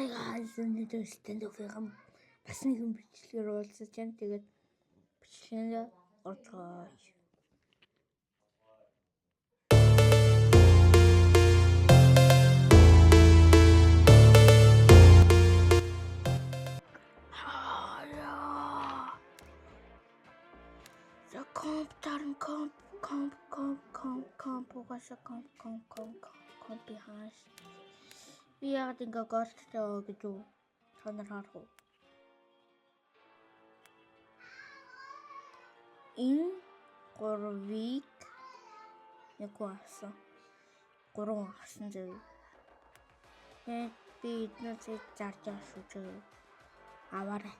Hi guys, өнөөдөр stand-up-ийн бас нэгэн бичлэгээр уулзаж байна. Тэгээд бичлэгээ орцгооё. За комп хааш. Би яг ингээ госттой гэж үү? Танаар харах уу? Энэ 3-ыг яг авсан. 3 авсан зөв. Би эднээс зарж авсан зөв. Аваарай.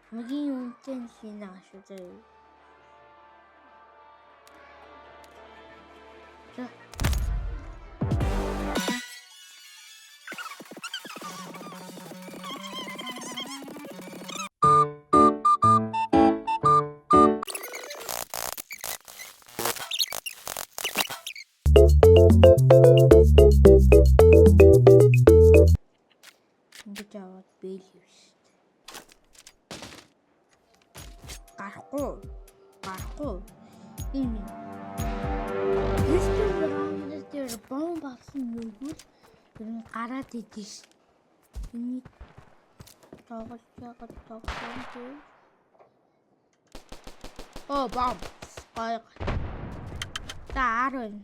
Хамгийн үнэтэй нь хийнэ шүү зөв. За. Ингэж аваад бэл юу шүү дээ. Гарахгүй. Энэ. Тэр бомб болсон нүгэл тэр гараад идэв шүү. Энийг тоглож байгаа. Оо бомб. Гай. Таарна.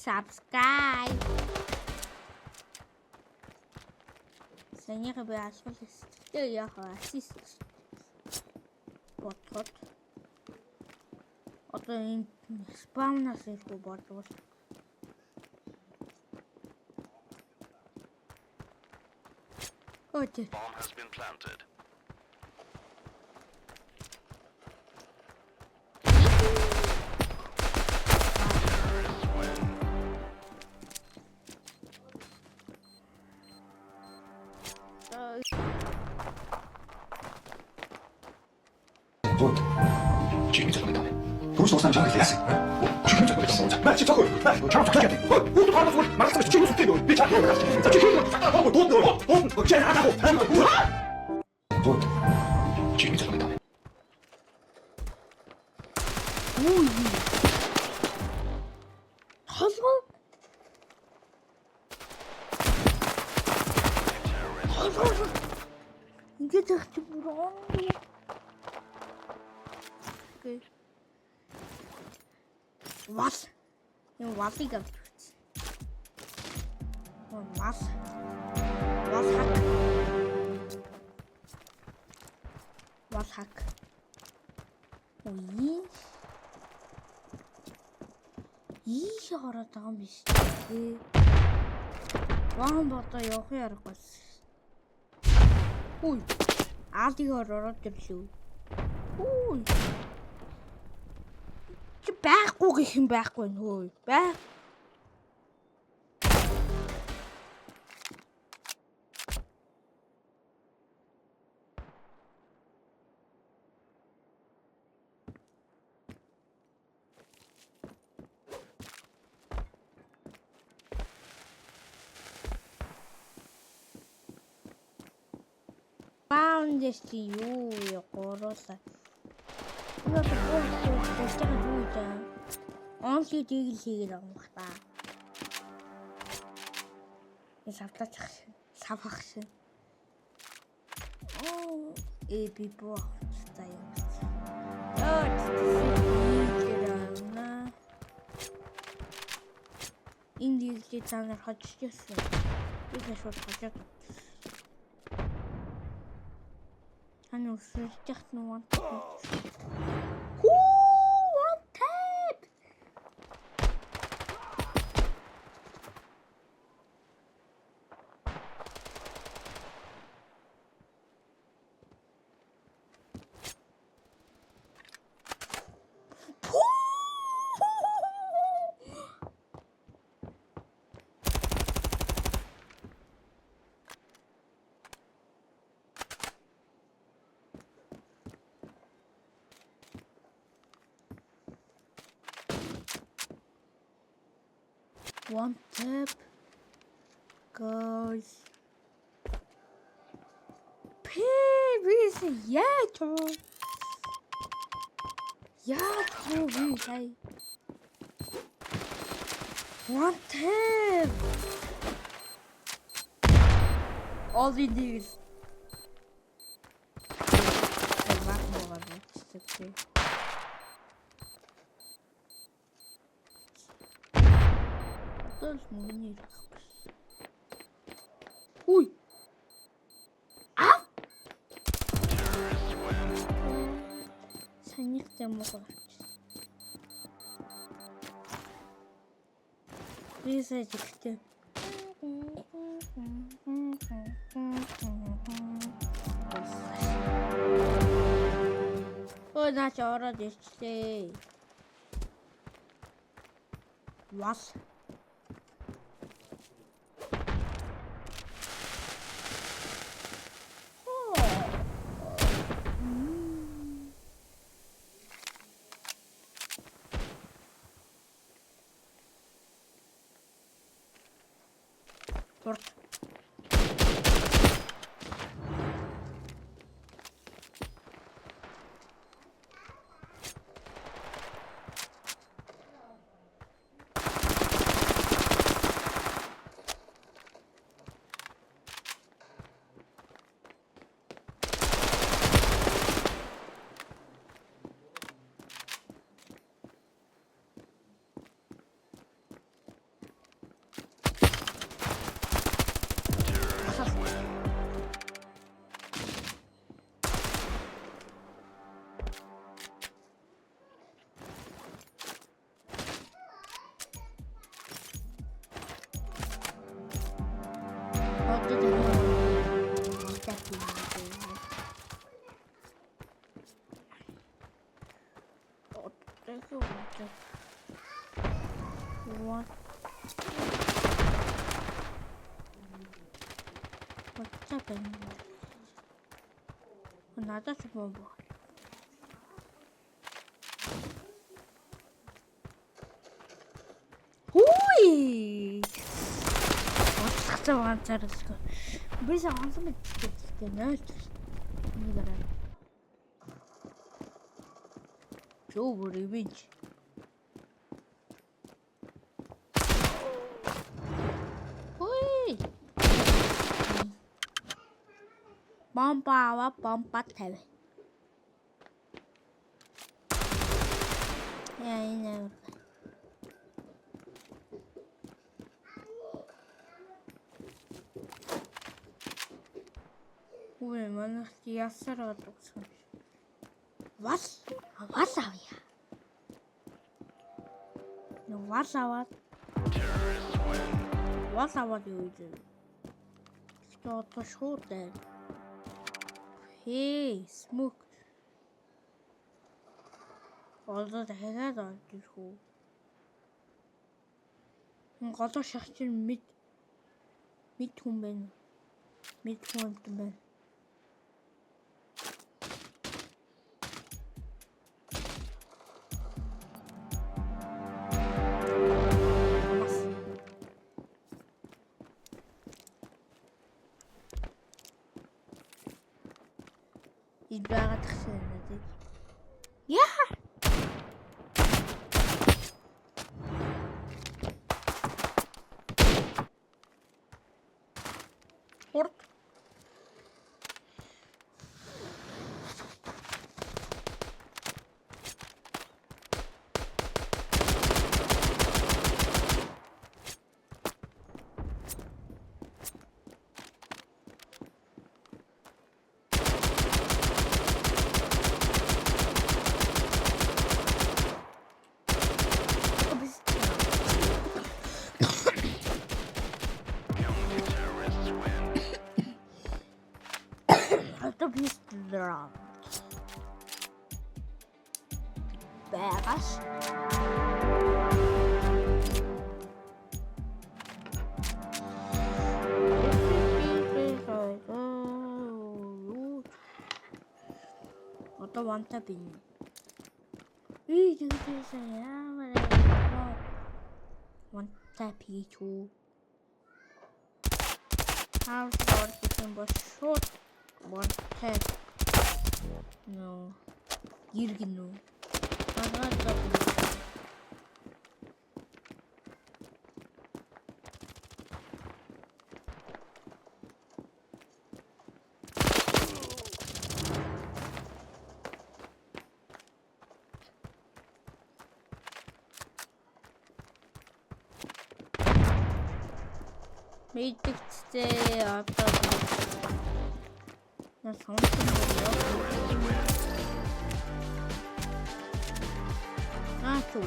Subscribe. Санийхээ би асуулт өсөлтөө яах вэ? Assist. Бот. Одоо энэ спамнаас ирэх болов. Окей. Bomb has been planted. 지금 잠깐만. 도시 도산 장을 해야지. 지금 잠깐만. 나 지금 저거. 나 잠깐 저기. 또 가서 말았어. 지금 속대고. 비 잡고 가서. 자, 지금 딱 하고 돈 넣어. 돈 어째 하다고. 지금 잠깐만. 오이. 이게 저렇게 물어. What? Was ik aan het doen? Was hak? Oei. Hier gaat het aan besteden. Waarom wordt dat jou ergens? Oei. Die gaat er zo. Oei. Байхгүй гэх юм байхгүй нөө. Бай. Found this to you, гороосаа. Он хийдийг л хийгээд байгаа юм байна. Энэ савхах шин. Би боо цаа юм. Энэ дийлээ цаанаар хожчихсон. Би шууд хожоод. Аны өсөлтөх нүвэн. One tap. Guys. Please, яатуу би сая. One tap. All we do is Ui! Ah! Санийхтай муу. Визэж ихтэй. Ой, наач ороод ирчлээ. Вас. Торт. What? What's happening? Another small boy. Hui! What's the one that is good? Bisa langsung mencetak ini benar. Coba revenge. Hui! Bomba tahu. Ya ini. Ой, манайх ясаар гадагсан. Вас авъя. Вас аваад юу гэж. Одоо шууд ээ. Hey, smoke. Одоо дахиад орж ирэх үү? Голоо шахчин мэд хүн байна. Мэд хүн байна. Байгаад тахсан юм тий. Яа! Хорт. Beres. Одоо ванта бий. Ий, юу гэсэн яамаар. Ван тап хийчихв. Хаалгаар гэсэн бол шууд one tap. No. Иргэнүү. Агаадаа. Мэддэгцээ одоо на сонсон түү.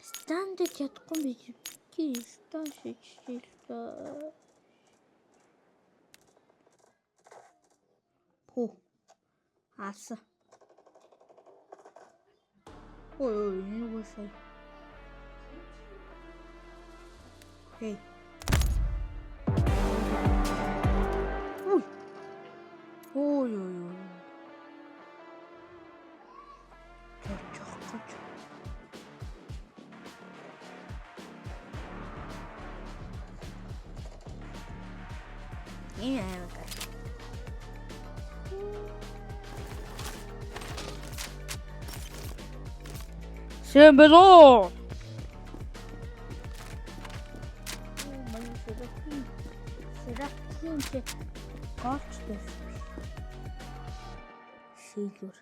Stand чадахгүй байж би стан шийдчихлээ. Хөө. Аса. Ой, нэг сая. Хей. Ой. Всем привет! Серафим чи голч байсан. Шийдвэр.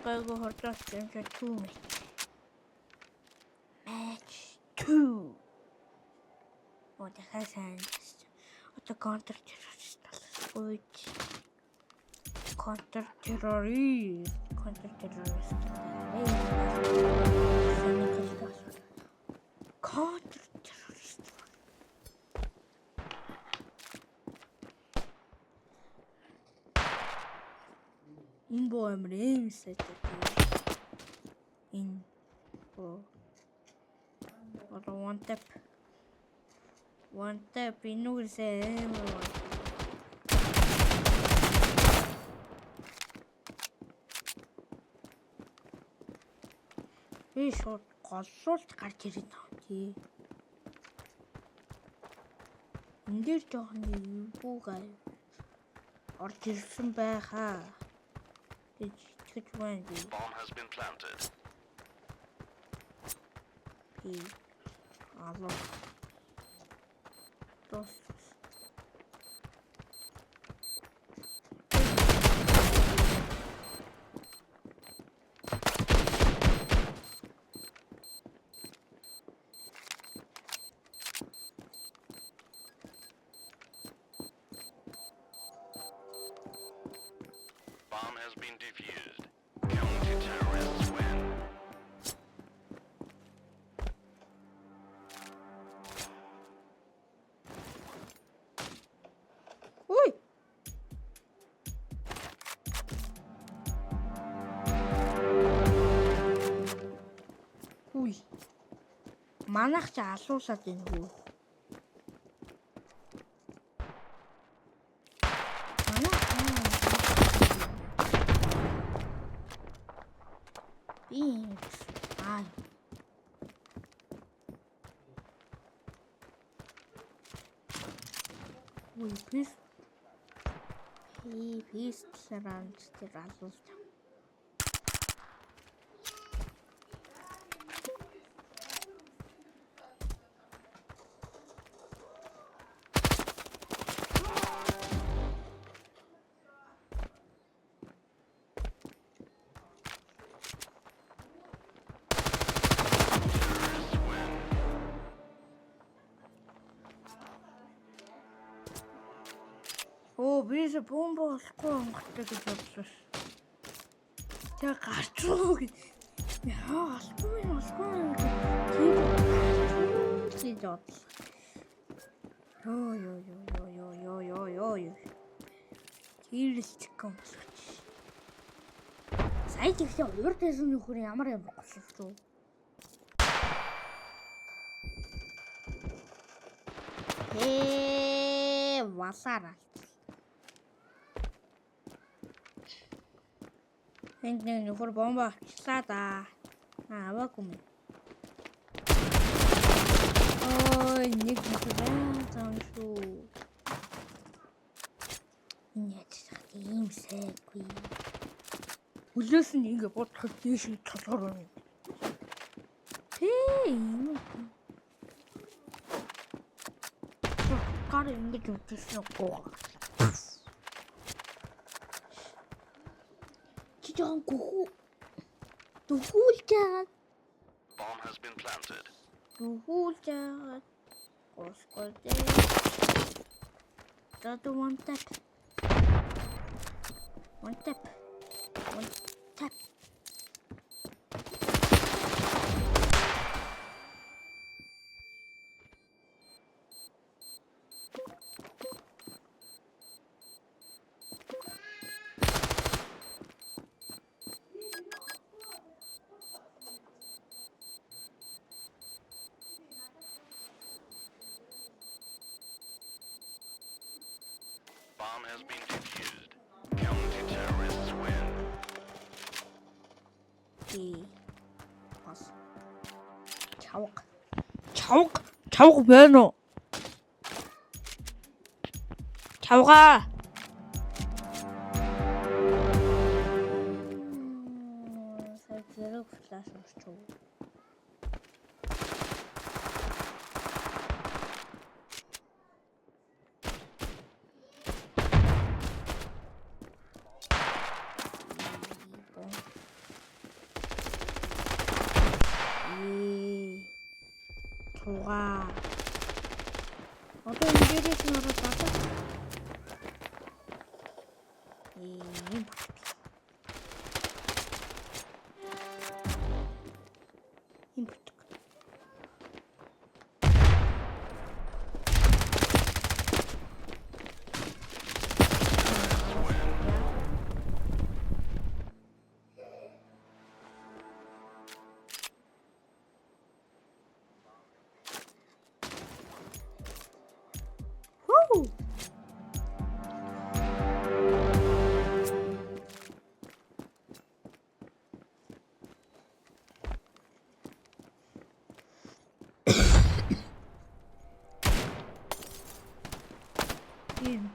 I go for just into 2 match 2. What the hell is the counter terrorist? Counter terrorist. Инбо амрын сэтэ. Инбо. Одоо one tap инүүсээ амар. Би шууд голлуулж гарч ирээд байгаа тий. Энд дээр жоохон юугаа орж ирсэн байхаа. Bomb has been planted. Allah. Bomb has been defused. Counter-terrorists win. Ой. Ui. Манайх ч алуусаад байна хүү. Ui, please surround the alus. Оо, бис бомб болохгүй онгоцтой гэж бодлоо. Тэгээ гарч руу гэж. Яа, алгүй. Тийм бодлоо. Йоо. Тэрэлчгэн болчих. Сайн тэгсэн урд байсан нөхөр ямар юм болчих шүү. Валаараа. Энд нөхөр бомба авчлаа да. Аваагүй юм. Ой, нэг зам шүү. Ийм сайгүй. Үлээс нь ингэ бодоход тийш толгоор байна. Ийм. Гар ингэж үтсэн гоо. Чи жоохон гүхүү. Дөхүүлж байгаа. Bomb has been planted. Дөхүүлж байгаа. Госгол дээ. Дadu one tap. One tap. Bomb has been defused. Counter-terrorists win. Бас. Чавга байна уу? Чавга. Зэрэг флаш орчоо. Туга. Одоо ингэж нараад байна. Импорт.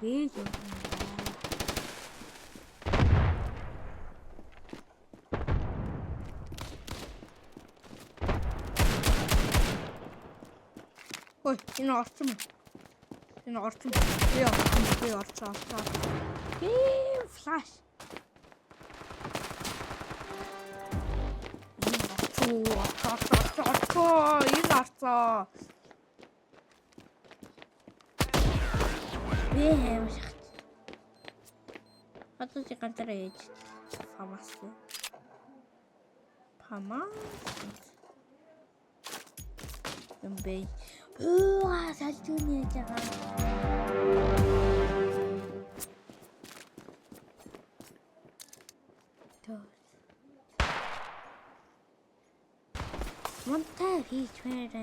Бейж. Ой, энэ орсон. Би орцоо. Флаш. Энэ орцоо. Хэм шахт. Одоо чи ганцаараа ээж. Памас. Бэй. Салжууны яж байгаа. Монтаа хийж байна.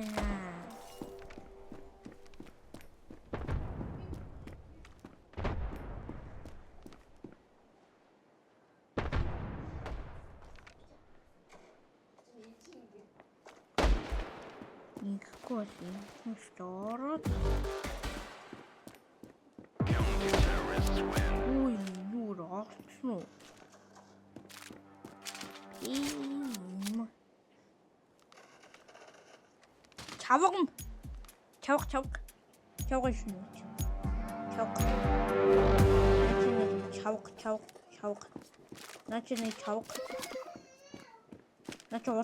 Storot. Counter-terrorists win. Ui, no. Çabuk şunu. Çabuk. Çabuk. 나 좀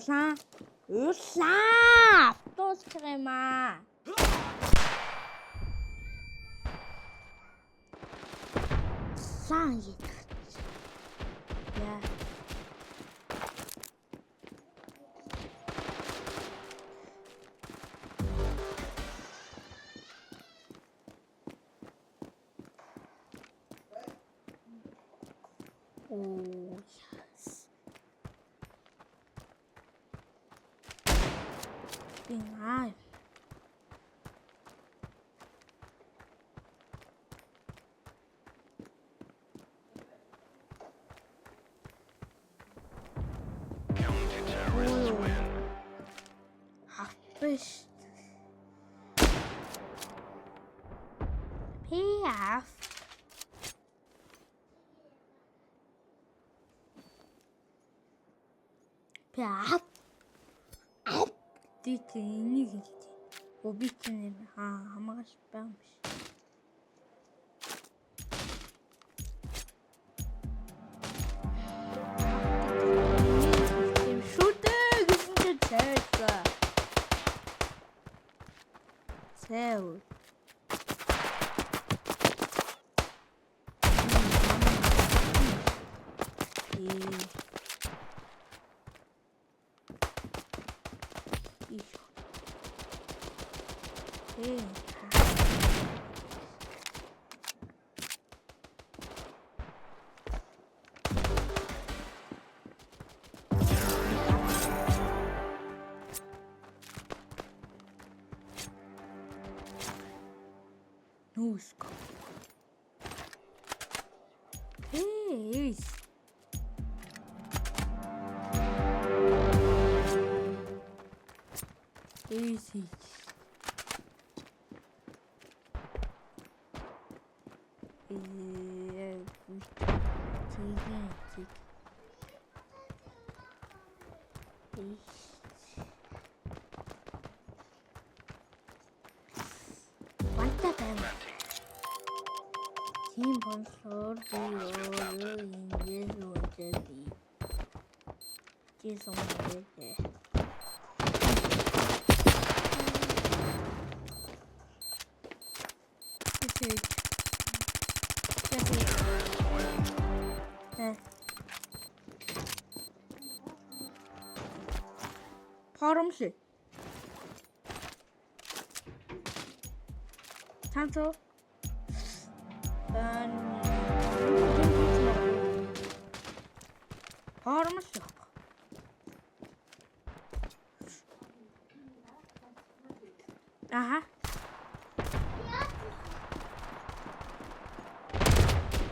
올라. 또 스크래마. улаан ядах. Яа. Oh, yes. Being alive. Counter-terrorists win. Half-fish. Half. Half. Дийт энийг хэлээ. Убийц нэр хамаагаш байна биш. Шүтээ гэсэн чинь цайгаа. Цэв. Нүүск. Эйс. Эйси. Тийм болохоор би ингэж үнэтэй. Жисэн мэдээ. 파람색. 산소. 파람색. 아하.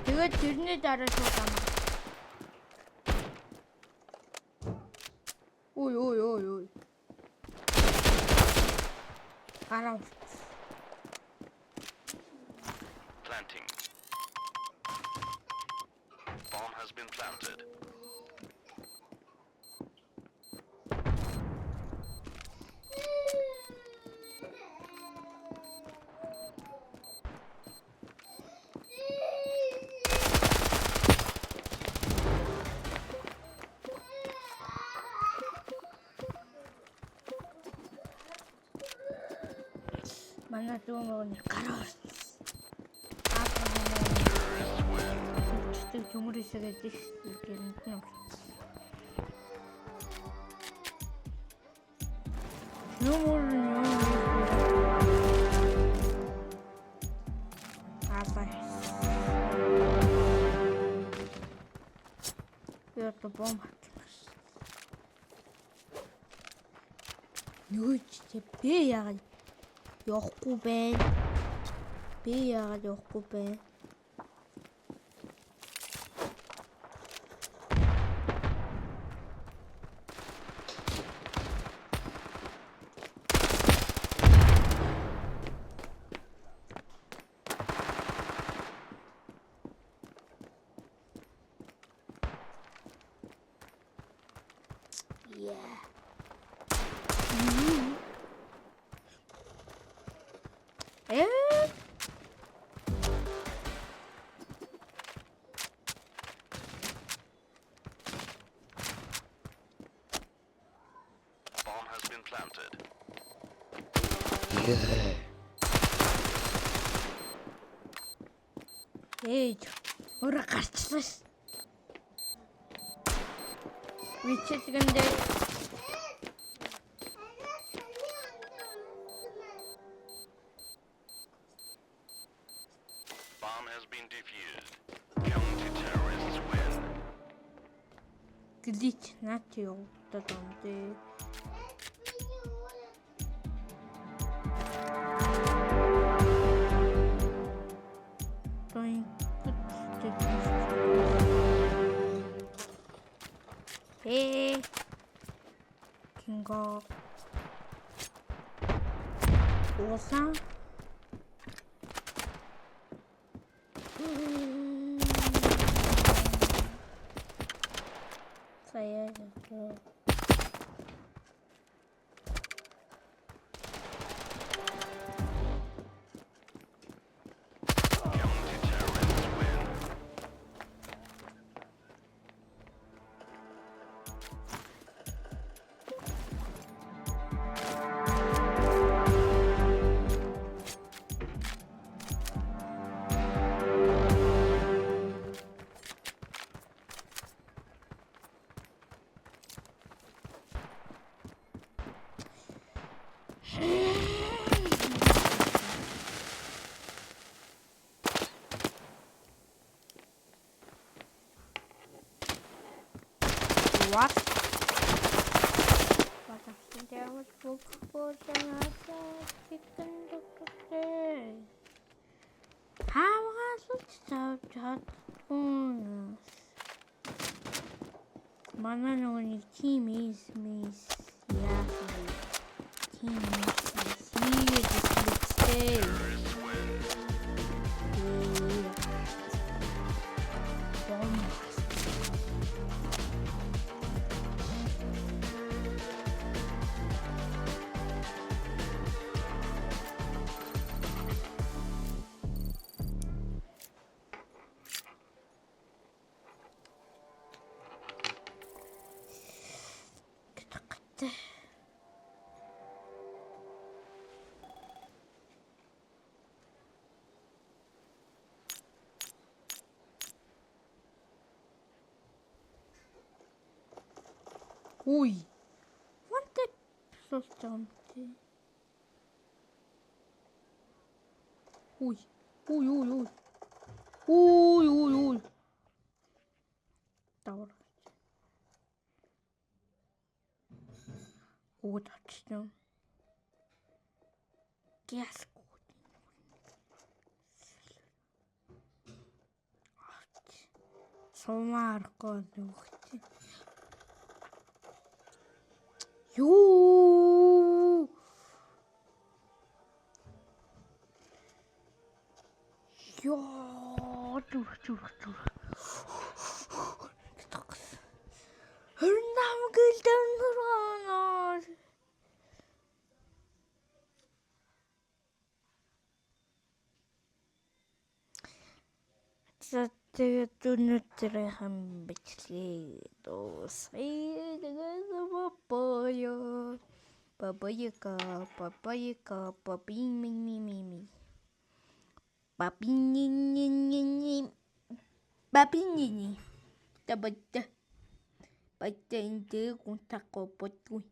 이거 들니 따라서 가마. 오이. 알아. Planting. Bomb has been planted. 만나 또 먹으니 가라스. Terrorists win. 진짜 조물이 있어야지. 이게는 그냥. 조물은요. 아빠. 이것도 bomb 할게요. 이거 진짜 배야. явахгүй байна. Би яагаад явахгүй байна? Yeah. Bomb has been planted. Эй. Өөрөө гарчлаа ш. Вичэт гэнтэй. Bomb has been defused. Counter-terrorists win. Глич наач юу додомдээ. Hey, Kingo. Osa. Saya jago. Counter-terrorists win. What? What happened there was book for the chicken doctor. How was it so hot? Mananoni team is miss. Yeah, team is here. Just stay. Terrorists win. Ui, quante sostanze. Ui, ui, ui, ui. Ui, ui, ui. Давар. Удачно. Гяску. Сумарко нөхти. Юу. Ёо, зүр. Хөрнам гэлдэн хөрөнөр. Тэгээд өнөөдрийнхэн бичлэгийг дуусгая. Тэгээд Бабаяка, бабини. Табата. Баттэнтэй гунтако потгүй.